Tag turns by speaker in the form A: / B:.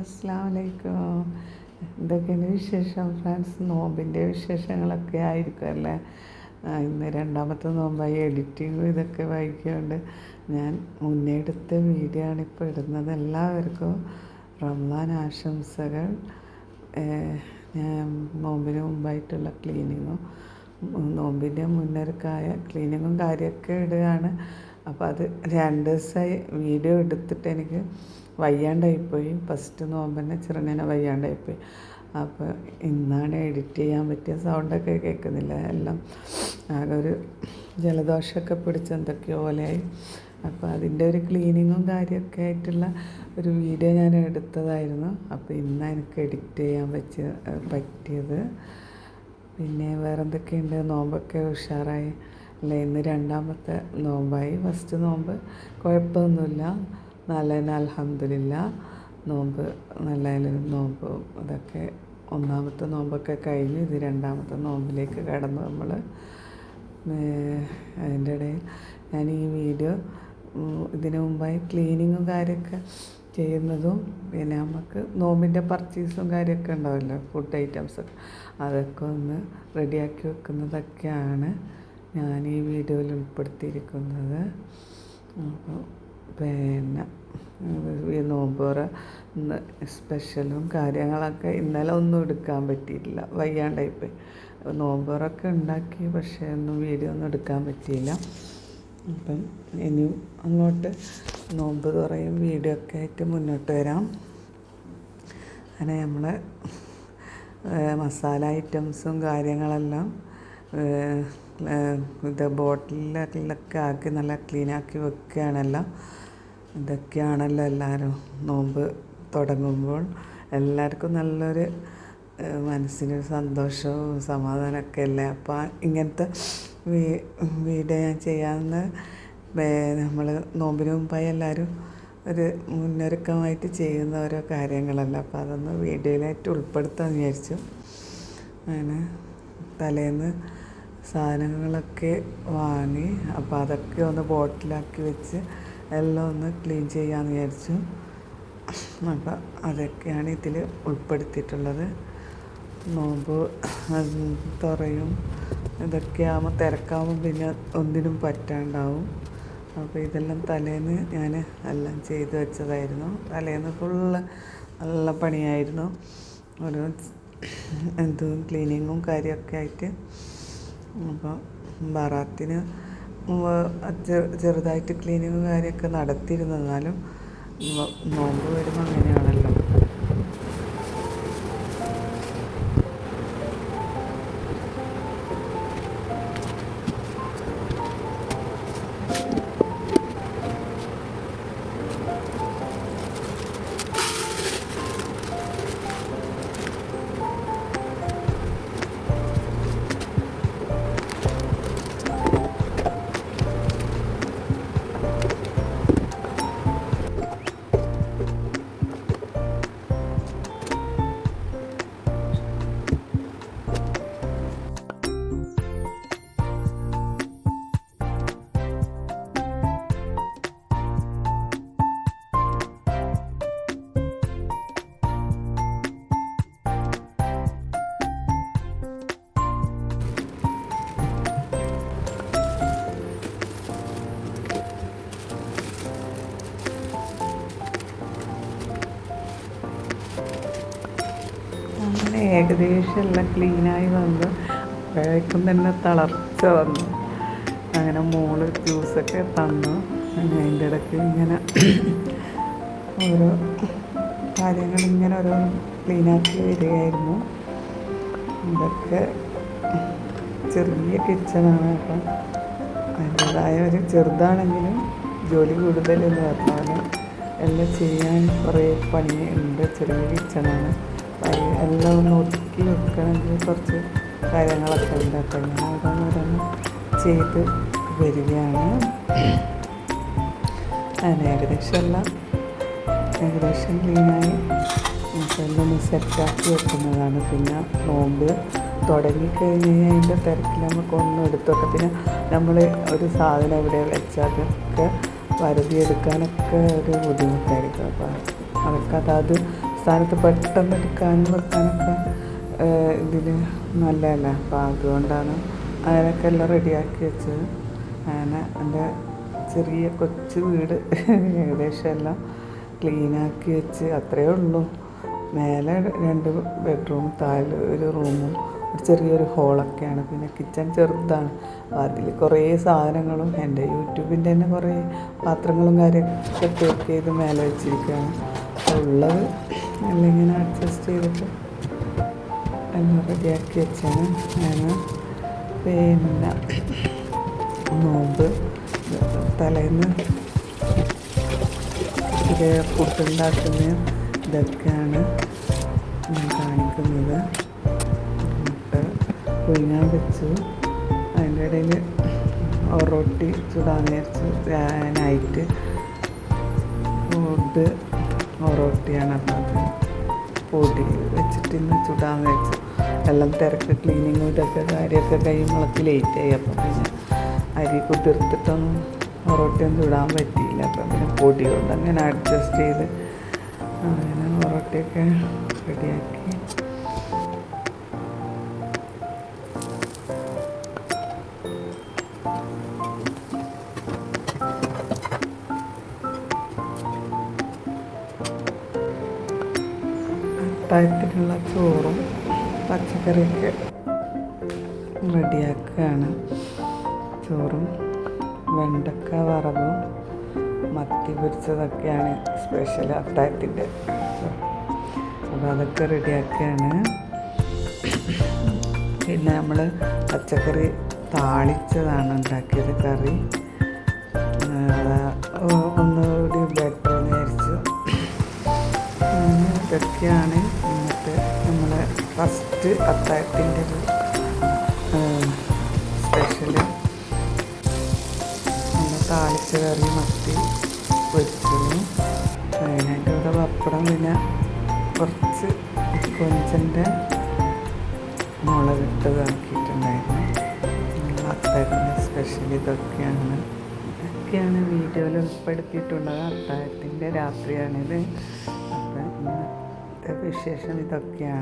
A: അസ്സലാമു അലൈക്കും. എന്തൊക്കെയാണ് വിശേഷം ഫ്രണ്ട്സ്? നോമ്പിൻ്റെ വിശേഷങ്ങളൊക്കെ ആയിരിക്കും അല്ലേ? ഇന്ന് രണ്ടാമത്തെ നോമ്പായി. എഡിറ്റിങ്ങും ഇതൊക്കെ വൈകിയുണ്ട്. ഞാൻ മുന്നേ എടുത്ത വീഡിയോ ആണ് ഇപ്പോൾ ഇടുന്നത്. എല്ലാവർക്കും റമദാൻ ആശംസകൾ. ഞാൻ നോമ്പിന് മുമ്പായിട്ടുള്ള ക്ലീനിങ്ങും നോമ്പിൻ്റെ മുന്നൊരുക്കായ ക്ലീനിങ്ങും കാര്യമൊക്കെ ഇടുകയാണ്. അപ്പോൾ അത് 2 ദിവസമായി വീഡിയോ എടുത്തിട്ട് എനിക്ക് വയ്യാണ്ടായിപ്പോയി. ഫസ്റ്റ് നോമ്പ് തന്നെ ചെറുങ്ങനെ വയ്യാണ്ടായിപ്പോയി. അപ്പോൾ ഇന്നാണ് എഡിറ്റ് ചെയ്യാൻ പറ്റിയ. സൗണ്ടൊക്കെ കേൾക്കുന്നില്ല, എല്ലാം ആകെ ഒരു ജലദോഷമൊക്കെ പിടിച്ച് എന്തൊക്കെയോ പോലെയായി. അപ്പോൾ അതിൻ്റെ ഒരു ക്ലീനിങ്ങും കാര്യമൊക്കെ ആയിട്ടുള്ള ഒരു വീഡിയോ ഞാൻ എടുത്തതായിരുന്നു. അപ്പോൾ ഇന്നാണ് എനിക്ക് എഡിറ്റ് ചെയ്യാൻ പറ്റിയത്. പിന്നെ വേറെ എന്തൊക്കെയുണ്ട്? നോമ്പൊക്കെ ഉഷാറായി അല്ലേ? ഇന്ന് രണ്ടാമത്തെ നോമ്പായി. ഫസ്റ്റ് നോമ്പ് കുഴപ്പമൊന്നുമില്ല, നല്ല അൽഹംദുലില്ലാ. നോമ്പ് നല്ല നോമ്പ് അതൊക്കെ ഒന്നാമത്തെ നോമ്പൊക്കെ കഴിഞ്ഞ് ഇത് രണ്ടാമത്തെ നോമ്പിലേക്ക് കടന്നു നമ്മൾ. അതിൻ്റെ ഇടയിൽ ഞാൻ ഈ വീഡിയോ ഇതിനു മുമ്പായി ക്ലീനിങ്ങും കാര്യമൊക്കെ ചെയ്യുന്നതും പിന്നെ നമുക്ക് നോമ്പിൻ്റെ പർച്ചേസും കാര്യമൊക്കെ ഉണ്ടാവുമല്ലോ, ഫുഡ് ഐറ്റംസൊക്കെ, അതൊക്കെ ഒന്ന് റെഡിയാക്കി വെക്കുന്നതൊക്കെയാണ് ഞാൻ ഈ വീഡിയോയിൽ ഉൾപ്പെടുത്തിയിരിക്കുന്നത്. അപ്പോൾ പിന്നെ നോമ്പുറ സ്പെഷ്യലും കാര്യങ്ങളൊക്കെ ഇന്നലെ ഒന്നും എടുക്കാൻ പറ്റിയിട്ടില്ല, വയ്യാണ്ടായിപ്പോയി. നോമ്പുറൊക്കെ ഉണ്ടാക്കി, പക്ഷേ ഒന്നും വീഡിയോ ഒന്നും എടുക്കാൻ പറ്റിയില്ല. അപ്പം ഇനിയും അങ്ങോട്ട് നോമ്പ് തുറയും വീഡിയോ ഒക്കെ ആയിട്ട് മുന്നോട്ട് വരാം. അങ്ങനെ നമ്മൾ മസാല ഐറ്റംസും കാര്യങ്ങളെല്ലാം ഇത് ബോട്ടിലൊക്കെ ആക്കി നല്ല ക്ലീനാക്കി വെക്കുകയാണല്ലോ. ഇതൊക്കെയാണല്ലോ എല്ലാവരും നോമ്പ് തുടങ്ങുമ്പോൾ എല്ലാവർക്കും നല്ലൊരു മനസ്സിനൊരു സന്തോഷവും സമാധാനമൊക്കെ അല്ലേ. അപ്പോൾ ഇങ്ങനത്തെ വീഡിയോ ഞാൻ ചെയ്യാമെന്ന് നമ്മൾ നോമ്പിന് മുമ്പായി എല്ലാവരും ഒരു മുന്നൊരുക്കമായിട്ട് ചെയ്യുന്ന ഓരോ കാര്യങ്ങളല്ല. അപ്പോൾ അതൊന്ന് വീഡിയോയിലായിട്ട് ഉൾപ്പെടുത്താമെന്ന് വിചാരിച്ചു. അങ്ങനെ തലേന്ന് സാധനങ്ങളൊക്കെ വാങ്ങി, അപ്പോൾ അതൊക്കെ ഒന്ന് ബോട്ടിലാക്കി വെച്ച് എല്ലാം ഒന്ന് ക്ലീൻ ചെയ്യാമെന്ന് വിചാരിച്ചു. അപ്പോൾ അതൊക്കെയാണ് ഇതിൽ ഉൾപ്പെടുത്തിയിട്ടുള്ളത്. നോമ്പ് തുറയും ഇതൊക്കെ ആകുമ്പോൾ തിരക്കാവുമ്പോൾ പിന്നെ ഒന്നിനും പറ്റാണ്ടാവും. അപ്പോൾ ഇതെല്ലാം തലേന്ന് ഞാൻ എല്ലാം ചെയ്ത് വെച്ചതായിരുന്നു. തലേന്ന് ഫുള്ള് നല്ല പണിയായിരുന്നു, ഓരോ ക്ലീനിങ്ങും കാര്യമൊക്കെ ആയിട്ട്. അപ്പോൾ ബറാത്തിന് ചെറുതായിട്ട് ക്ലീനിങ്ങും കാര്യമൊക്കെ നടത്തിയിരുന്നാലും നോമ്പ് വരുമ്പോൾ അങ്ങനെയാണല്ലോ. അങ്ങനെ ഏകദേശം എല്ലാം ക്ലീനായി വന്നു. അപ്പോഴേക്കും തന്നെ തളർച്ച വന്നു. അങ്ങനെ മോള് ജ്യൂസൊക്കെ തന്നു. അതിൻ്റെ ഇടയ്ക്ക് ഇങ്ങനെ ഓരോ കാര്യങ്ങളിങ്ങനെ ഓരോ ക്ലീനാക്കി വരികയായിരുന്നു. ഇതൊക്കെ ചെറിയ കിച്ചണാണ്. അപ്പം അതിൻ്റേതായ ഒരു ചെറുതാണെങ്കിലും ജോലി കൂടുതലെന്ന് പറഞ്ഞാൽ എല്ലാം ചെയ്യാൻ കുറേ പണിയുണ്ട്. ചെറിയ കിച്ചണാണ്, എല്ലാം ഒന്ന് ഒതുക്കി വെക്കണമെങ്കിൽ കുറച്ച് കാര്യങ്ങളൊക്കെ ഉണ്ട്. അപ്പം ഞാൻ ഓരോന്നോരോന്ന് ചെയ്ത് വരികയാണ്. അങ്ങനെ ഏകദേശം ക്ലീനായി എല്ലാം സെറ്റാക്കി വെക്കുന്നതാണ്. പിന്നെ നോമ്പ് തുടങ്ങിക്കഴിഞ്ഞ് കഴിഞ്ഞാൽ അതിൻ്റെ തിരക്കിൽ നമുക്കൊന്നും എടുത്തു വെക്കാം. പിന്നെ നമ്മൾ ഒരു സാധനം ഇവിടെ വെച്ചാൽ അതൊക്കെ വരുതിയെടുക്കാനൊക്കെ ഒരു ബുദ്ധിമുട്ടായിരിക്കും. അപ്പോൾ അതൊക്കെ അതാത് സ്ഥാനത്ത് പെട്ടെന്ന് എടുക്കാനും വെക്കാനൊക്കെ ഇതിൽ നല്ലതല്ല. അപ്പോൾ അതുകൊണ്ടാണ് അങ്ങനെയൊക്കെ എല്ലാം റെഡിയാക്കി വെച്ചത്. അങ്ങനെ എൻ്റെ ചെറിയ കൊച്ചു വീട് ഏകദേശം എല്ലാം ക്ലീനാക്കി വെച്ച് അത്രയേ ഉള്ളൂ. മേലെ 2 ബെഡ്റൂം, താഴെ ഒരു റൂമും ചെറിയൊരു ഹോളൊക്കെയാണ്. പിന്നെ കിച്ചൺ ചെറുതാണ്. അപ്പോൾ അതിൽ കുറേ സാധനങ്ങളും എൻ്റെ യൂട്യൂബിൻ്റെ തന്നെ കുറേ പാത്രങ്ങളും കാര്യമൊക്കെ പേക്ക് ചെയ്ത് മേലെ വെച്ചിരിക്കുകയാണ്. ഉള്ളത് എല്ലാം ഇങ്ങനെ അഡ്ജസ്റ്റ് ചെയ്തിട്ട് എല്ലാം റെഡിയാക്കി വെച്ചാണ് ഞാൻ. പിന്നെ നോമ്പ് തലേന്ന് ഇത് ഫുഡ് ഉണ്ടാക്കുന്ന ഇതൊക്കെയാണ് ഞാൻ കാണിക്കുന്നത്. പുഴുങ്ങാൻ വെച്ചു. അതിൻ്റെ ഇടയിൽ റൊട്ടി ചുടാൻ വെച്ചു. നൈറ്റ് ഫുഡ് റൊട്ടിയാണ്. അപ്പം അത് പൊടി വെച്ചിട്ട് ഇന്ന് ചുടാൻ വെച്ചു. എല്ലാം തിരക്ക് ക്ലീനിങ്ങും ഇതൊക്കെ കാര്യമൊക്കെ കഴിയുമ്പോഴൊക്കെ ലേറ്റായി. അപ്പം പിന്നെ അരി കുതിർത്തിട്ടൊന്നും റൊട്ടിയൊന്നും ചുടാൻ പറ്റിയില്ല. അപ്പം പിന്നെ പൊടി കൊണ്ട് അങ്ങനെ അഡ്ജസ്റ്റ് ചെയ്ത് അങ്ങനെ റൊട്ടിയൊക്കെ റെഡിയാക്കി. അത്താഴത്തിനുള്ള ചോറും പച്ചക്കറിയൊക്കെ റെഡിയാക്കുകയാണ്. ചോറും വെണ്ടക്ക വറവും മത്തി പൊരിച്ചതൊക്കെയാണ് സ്പെഷ്യൽ അത്താഴത്തിൻ്റെ. അപ്പോൾ അതൊക്കെ റെഡിയാക്കുകയാണ്. പിന്നെ നമ്മൾ പച്ചക്കറി താളിച്ചതാണ് ഉണ്ടാക്കിയത്. കറി ഒന്നുകൂടി ബെറ്റർ വിചാരിച്ചു. ഇതൊക്കെയാണ് ഇന്നത്തെ നമ്മളെ ഫസ്റ്റ് അത്താഴത്തിൻ്റെ ഒരു സ്പെഷ്യൽ. നമ്മൾ താളിച്ച കറി മത്തി പൊരിച്ചതും അതിൻ്റെ കൂടെ പപ്പടം, പിന്നെ കുറച്ച് കൊഞ്ചൻ്റെ മുളകിട്ടതാക്കിയിട്ടുണ്ടായിരുന്നു. അത്താഴത്തിൻ്റെ സ്പെഷ്യൽ ഇതൊക്കെയാണ് വീഡിയോയിൽ ഉൾപ്പെടുത്തിയിട്ടുള്ളത്. അത്താഴത്തിൻ്റെ രാത്രിയാണിത്. അപ്പം ഇന്നത്തെ വിശേഷം ഇതൊക്കെയാണ്.